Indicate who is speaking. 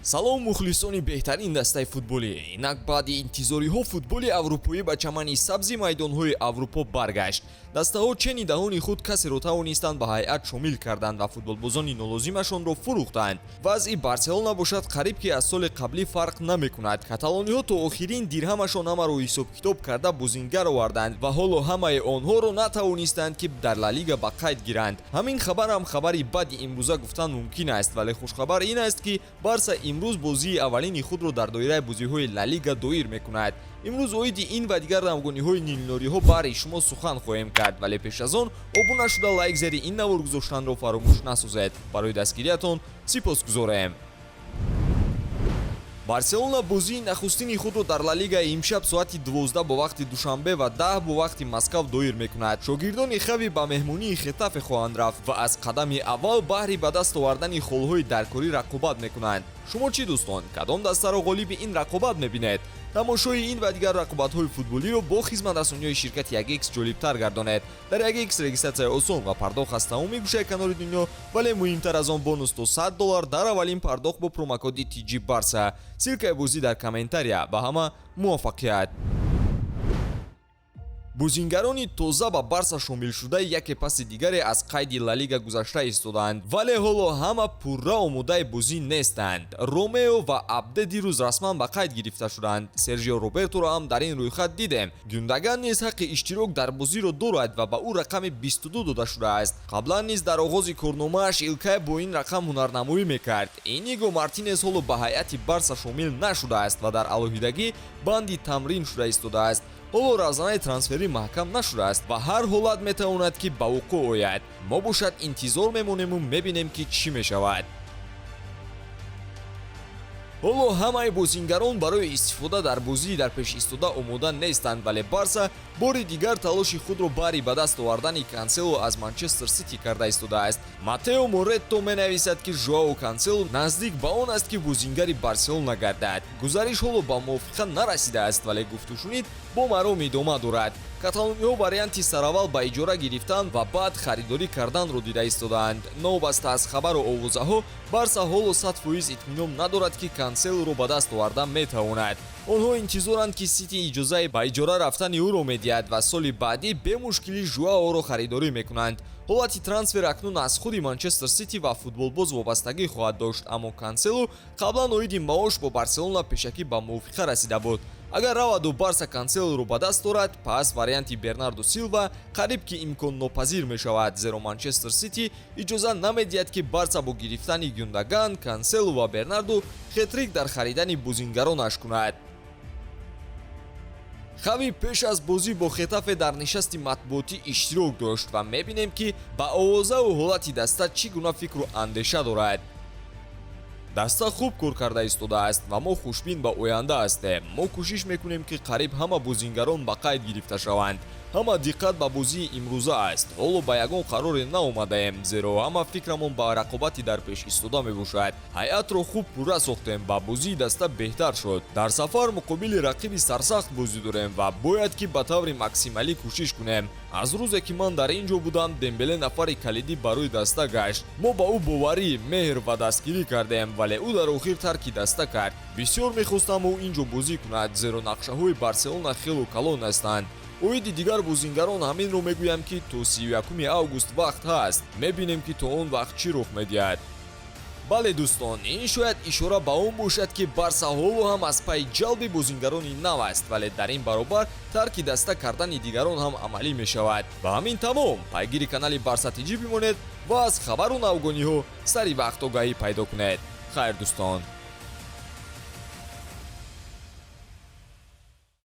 Speaker 1: салом мухлисони беҳтарин дастаи футболӣ. Инак баъди интизориҳо футболи аврупоӣ ба чамани сабзи майдонҳои Аврупо баргашт. Дастаҳо чени даҳони худ касеро тавонистанд ба ҳайат шомил карданд ва футболбозони нолозимашонро фурӯхтанд. вазъи Барселона бошад қариб ки аз соли қаблӣ фарқ намекунад. Каталониҳо то охирин дирҳамашон ҳамаро ҳисоб-китоб карда бузингар оварданд ва ҳоло ҳамаи онҳоро натавонистанд ки дар Ла Лига ба қайд гиранд. Ҳамин хабарам хабари бади имрӯза гуфтан мумкин аст, вале хушхабар ин аст ки Барса имрӯз бозии аввалини худро дар доираи бозиҳои Ла Лига доир мекунад. имрӯз оиди ин ва дигар навгониҳои нилнориҳо баҳри шумо сухан хоҳем кард, вале пеш аз он обуна шуда лайк зери ин навор гузоштанро фаромӯш насозед. барои дастгириятон сипосгузорем. Барселона бозии нахустини худро дар Ла Лига имшаб соати 12 бо вақти душанбе ва 10 бо вақти Москав доир мекунад. Шогирдони Хави ба меҳмонии Хетафе хоҳанд рафт ва аз қадами аввал баҳри ба даст овардани холҳои даркорӣ рақобат мекунанд. шумо чӣ дӯстон, кадом дастаро ғолиби ин рақобат мебинед? тамошои ин ва дигар рақобатҳои футболиро бо хизматрасониҳои ширкати 1x ҷолибтар гардонед. дар 1x регистратсияи осон ва пардохт аз тамоми гӯшаи канори дунё, вале муҳимтар аз он бонус то $100 дар аввалин пардохт бо промокоди TG Barca. силкаи бозӣ дар комментария. ба ҳама муваффақият. бузингарони тоза ба Барса шомил шуда яке паси дигаре аз қайди Ла Лига гузашта истодаанд, вале ҳоло ҳама пурра омодаи бозӣ нестанд. Ромео ва Абде дирӯз расман ба қайд гирифта шуданд. Сержио Роберторо ҳам дар ин рӯйхат дидем. Гюндаган низ ҳаққи иштирок дар бозиро дорад ва ба ӯ рақами 22 дода шудааст. қаблан низ дар оғози корномааш Илкай бо ин рақам ҳунарнамоӣ мекард. Иниго Мартинес ҳоло ба ҳайати Барса шомил нашудааст ва дар алоҳидагӣ банди тамрин шуда истодааст. ҳоло равзанаи трансферӣ маҳкам нашудааст ва ҳар ҳолат метавонад ки ба вуқӯъ ояд. мо бошад интизор мемонему мебинем ки чӣ мешавад. ҳоло ҳамаи бозингарон барои истифода дар бозии дар пеш истода омода нестанд, вале Барса бори дигар талоши худро баҳри ба даст овардани Кансело аз Манчестер Сити карда истодааст. Матео Моретто менависад ки Жоао Кансело наздик ба он аст ки бозингари Барселона гардад. гузариш ҳоло ба мувофиқа нарасидааст, вале гуфтушунид бо маром идома дорад. каталониҳо варианти сараввал ба иҷора гирифтан ва баъд харидорӣ карданро дида истодаанд. новаста аз хабару овозаҳо, Барса ҳоло 100% итминон надорад ки Канселоро ба даст оварда метавонад. онҳо интизоранд ки Сити иҷозаи ба иҷора рафтани ӯро медиҳад ва соли баъдӣ бемушкилӣ Жуаоро харидорӣ мекунанд. ҳолати трансфер акнун аз худи Манчестер Сити ва футболбоз вобастагӣ хоҳад дошт, аммо Кансело қаблан оиди маош бо Барселона пешакӣ ба мувофиқа расида буд. агар раваду Барса Канселоро ба даст орад, пас варианти Бернардо Силва қариб ки имконнопазир мешавад, зеро Манчестер Сити иҷоза намедиҳад ки Барса бо гирифтани Гюндаган, Кансело ва Бернардо хетрик дар харидани бузингаронаш кунад. Хави пеш аз бозӣ бо Хетафе дар нишасти матбуотӣ иштирок дошт ва мебинем ки ба овозаву ҳолати даста чӣ гуна фикру андеша дорад. даста хуб кор карда истодааст ва мо хушбин ба оянда ҳастем. мо кӯшиш мекунем ки қариб ҳама бозингарон ба қайд гирифта шаванд. ҳама диққат ба бозии имрӯза аст. ҳоло ба ягон қароре наомадаем, зеро ҳама фикрамон ба рақобати дар пеш истода мебошад. ҳайатро хуб пурра сохтем ва бозии даста беҳтар шуд. дар сафар муқобили рақиби сарсахт бозӣ дорем ва бояд ки ба таври максималӣ кӯшиш кунем. аз рӯзе ки ман дар ин ҷо будам, Дембеле нафари калидӣ барои даста гашт. мо ба ӯ боварӣ, меҳр ва дастгирӣ кардем, вале ӯ дар охир тарки даста кард. бисёр мехостам ӯ ин ҷо бозӣ кунад, зеро нақшаҳои Барселона хелу калон ҳастанд. оиди дигар бозингарон ҳаминро мегӯям ки то 31 август вақт ҳаст. мебинем ки то он вақт чӣ рух медиҳад. бале дӯстон, ин шояд ишора ба он бошад ки Барса ҳоло ҳам аз пайи ҷалби бозингарони нав аст, вале дар ин баробар тарки даста кардани дигарон ҳам амалӣ мешавад. ба ҳамин тамом, пайгири канали Барса TG бимонед ва аз хабару навгониҳо сари вақт огаҳӣ пайдо кунед. хайр дӯстон.